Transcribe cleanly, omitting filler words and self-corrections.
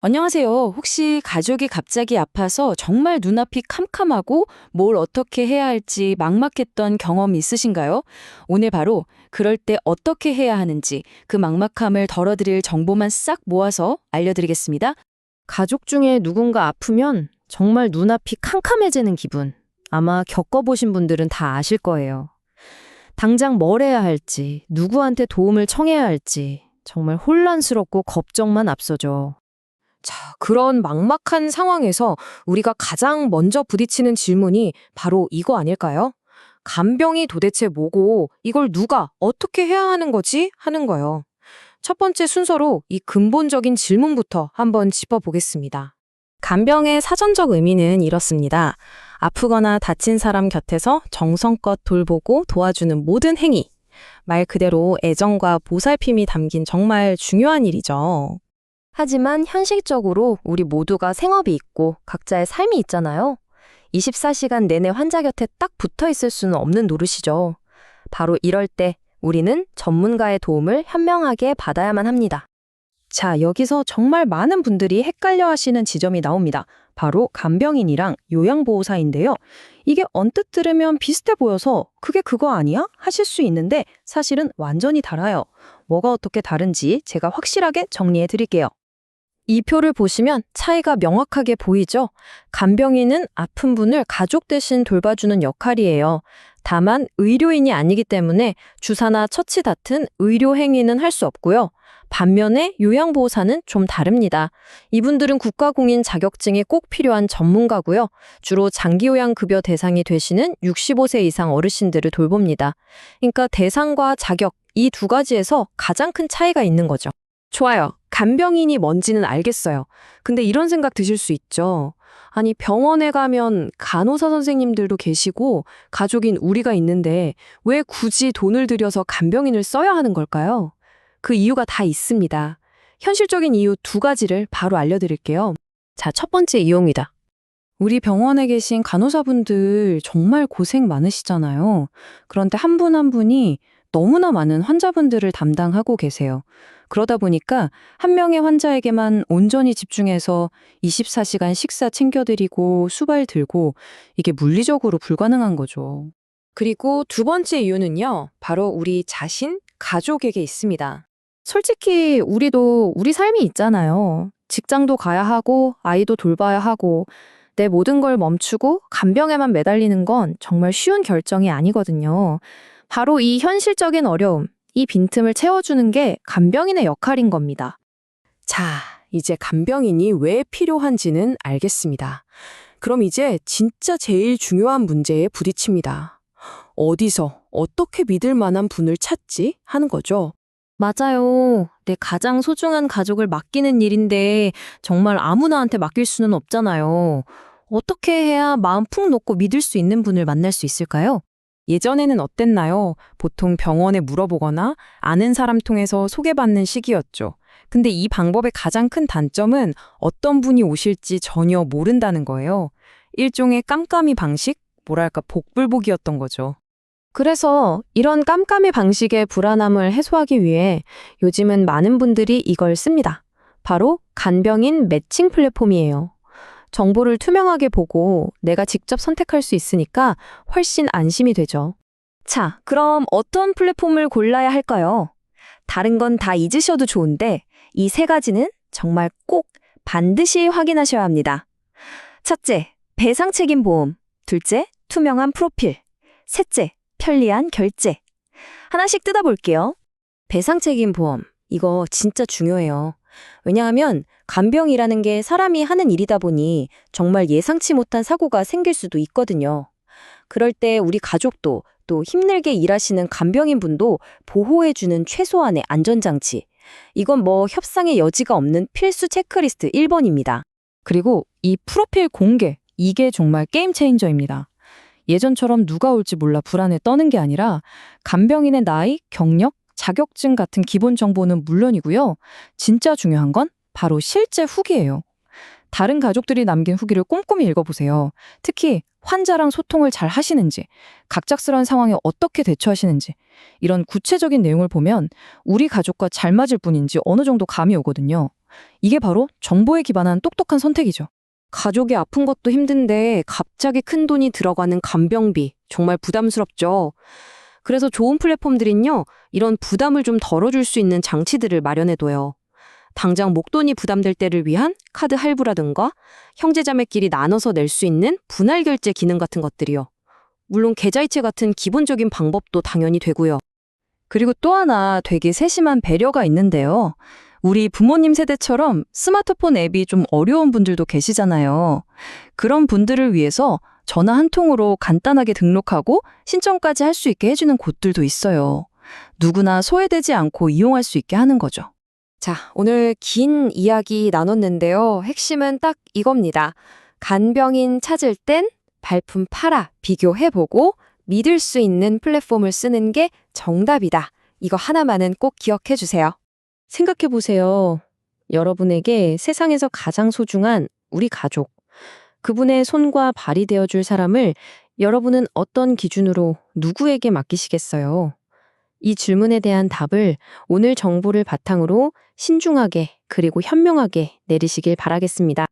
안녕하세요. 혹시 가족이 갑자기 아파서 정말 눈앞이 캄캄하고 뭘 어떻게 해야 할지 막막했던 경험 있으신가요? 오늘 바로 그럴 때 어떻게 해야 하는지 그 막막함을 덜어드릴 정보만 싹 모아서 알려드리겠습니다. 가족 중에 누군가 아프면 정말 눈앞이 캄캄해지는 기분. 아마 겪어보신 분들은 다 아실 거예요. 당장 뭘 해야 할지, 누구한테 도움을 청해야 할지, 정말 혼란스럽고 걱정만 앞서죠. 자, 그런 막막한 상황에서 우리가 가장 먼저 부딪히는 질문이 바로 이거 아닐까요? 간병이 도대체 뭐고 이걸 누가 어떻게 해야 하는 거지? 하는 거요. 첫 번째 순서로 이 근본적인 질문부터 한번 짚어보겠습니다. 간병의 사전적 의미는 이렇습니다. 아프거나 다친 사람 곁에서 정성껏 돌보고 도와주는 모든 행위. 말 그대로 애정과 보살핌이 담긴 정말 중요한 일이죠. 하지만 현실적으로 우리 모두가 생업이 있고 각자의 삶이 있잖아요. 24시간 내내 환자 곁에 딱 붙어 있을 수는 없는 노릇이죠. 바로 이럴 때 우리는 전문가의 도움을 현명하게 받아야만 합니다. 자, 여기서 정말 많은 분들이 헷갈려 하시는 지점이 나옵니다. 바로 간병인이랑 요양보호사인데요. 이게 언뜻 들으면 비슷해 보여서 그게 그거 아니야? 하실 수 있는데 사실은 완전히 달라요. 뭐가 어떻게 다른지 제가 확실하게 정리해 드릴게요. 이 표를 보시면 차이가 명확하게 보이죠? 간병인은 아픈 분을 가족 대신 돌봐주는 역할이에요. 다만 의료인이 아니기 때문에 주사나 처치 같은 의료 행위는 할 수 없고요. 반면에 요양보호사는 좀 다릅니다. 이분들은 국가공인 자격증이 꼭 필요한 전문가고요. 주로 장기요양급여 대상이 되시는 65세 이상 어르신들을 돌봅니다. 그러니까 대상과 자격, 이 두 가지에서 가장 큰 차이가 있는 거죠. 좋아요. 간병인이 뭔지는 알겠어요. 근데 이런 생각 드실 수 있죠. 아니, 병원에 가면 간호사 선생님들도 계시고 가족인 우리가 있는데 왜 굳이 돈을 들여서 간병인을 써야 하는 걸까요? 그 이유가 다 있습니다. 현실적인 이유 두 가지를 바로 알려드릴게요. 자, 첫 번째 이용이다. 우리 병원에 계신 간호사분들 정말 고생 많으시잖아요. 그런데 한 분 한 분이 너무나 많은 환자분들을 담당하고 계세요. 그러다 보니까 한 명의 환자에게만 온전히 집중해서 24시간 식사 챙겨드리고 수발 들고 이게 물리적으로 불가능한 거죠. 그리고 두 번째 이유는요, 바로 우리 자신, 가족에게 있습니다. 솔직히 우리도 우리 삶이 있잖아요. 직장도 가야 하고 아이도 돌봐야 하고 내 모든 걸 멈추고 간병에만 매달리는 건 정말 쉬운 결정이 아니거든요. 바로 이 현실적인 어려움, 이 빈틈을 채워주는 게 간병인의 역할인 겁니다. 자, 이제 간병인이 왜 필요한지는 알겠습니다. 그럼 이제 진짜 제일 중요한 문제에 부딪힙니다. 어디서, 어떻게 믿을 만한 분을 찾지? 하는 거죠. 맞아요. 내 가장 소중한 가족을 맡기는 일인데 정말 아무나한테 맡길 수는 없잖아요. 어떻게 해야 마음 푹 놓고 믿을 수 있는 분을 만날 수 있을까요? 예전에는 어땠나요? 보통 병원에 물어보거나 아는 사람 통해서 소개받는 시기였죠. 근데 이 방법의 가장 큰 단점은 어떤 분이 오실지 전혀 모른다는 거예요. 일종의 깜깜이 방식? 뭐랄까 복불복이었던 거죠. 그래서 이런 깜깜이 방식의 불안함을 해소하기 위해 요즘은 많은 분들이 이걸 씁니다. 바로 간병인 매칭 플랫폼이에요. 정보를 투명하게 보고 내가 직접 선택할 수 있으니까 훨씬 안심이 되죠. 자, 그럼 어떤 플랫폼을 골라야 할까요? 다른 건 다 잊으셔도 좋은데 이 세 가지는 정말 꼭 반드시 확인하셔야 합니다. 첫째, 배상 책임 보험. 둘째, 투명한 프로필. 셋째, 편리한 결제. 하나씩 뜯어볼게요. 배상 책임 보험. 이거 진짜 중요해요. 왜냐하면 간병이라는 게 사람이 하는 일이다 보니 정말 예상치 못한 사고가 생길 수도 있거든요. 그럴 때 우리 가족도 또 힘들게 일하시는 간병인 분도 보호해주는 최소한의 안전장치. 이건 뭐 협상의 여지가 없는 필수 체크리스트 1번입니다. 그리고 이 프로필 공개, 이게 정말 게임 체인저입니다. 예전처럼 누가 올지 몰라 불안에 떠는 게 아니라 간병인의 나이, 경력, 자격증 같은 기본 정보는 물론이고요. 진짜 중요한 건 바로 실제 후기예요. 다른 가족들이 남긴 후기를 꼼꼼히 읽어보세요. 특히 환자랑 소통을 잘 하시는지, 갑작스러운 상황에 어떻게 대처하시는지, 이런 구체적인 내용을 보면 우리 가족과 잘 맞을 분인지 어느 정도 감이 오거든요. 이게 바로 정보에 기반한 똑똑한 선택이죠. 가족이 아픈 것도 힘든데 갑자기 큰 돈이 들어가는 간병비 정말 부담스럽죠. 그래서 좋은 플랫폼들은요, 이런 부담을 좀 덜어줄 수 있는 장치들을 마련해둬요. 당장 목돈이 부담될 때를 위한 카드 할부라든가 형제자매끼리 나눠서 낼 수 있는 분할 결제 기능 같은 것들이요. 물론 계좌이체 같은 기본적인 방법도 당연히 되고요. 그리고 또 하나 되게 세심한 배려가 있는데요. 우리 부모님 세대처럼 스마트폰 앱이 좀 어려운 분들도 계시잖아요. 그런 분들을 위해서 전화 한 통으로 간단하게 등록하고 신청까지 할 수 있게 해주는 곳들도 있어요. 누구나 소외되지 않고 이용할 수 있게 하는 거죠. 자, 오늘 긴 이야기 나눴는데요. 핵심은 딱 이겁니다. 간병인 찾을 땐 발품 팔아 비교해보고 믿을 수 있는 플랫폼을 쓰는 게 정답이다. 이거 하나만은 꼭 기억해 주세요. 생각해보세요. 여러분에게 세상에서 가장 소중한 우리 가족, 그분의 손과 발이 되어줄 사람을 여러분은 어떤 기준으로 누구에게 맡기시겠어요? 이 질문에 대한 답을 오늘 정보를 바탕으로 신중하게 그리고 현명하게 내리시길 바라겠습니다.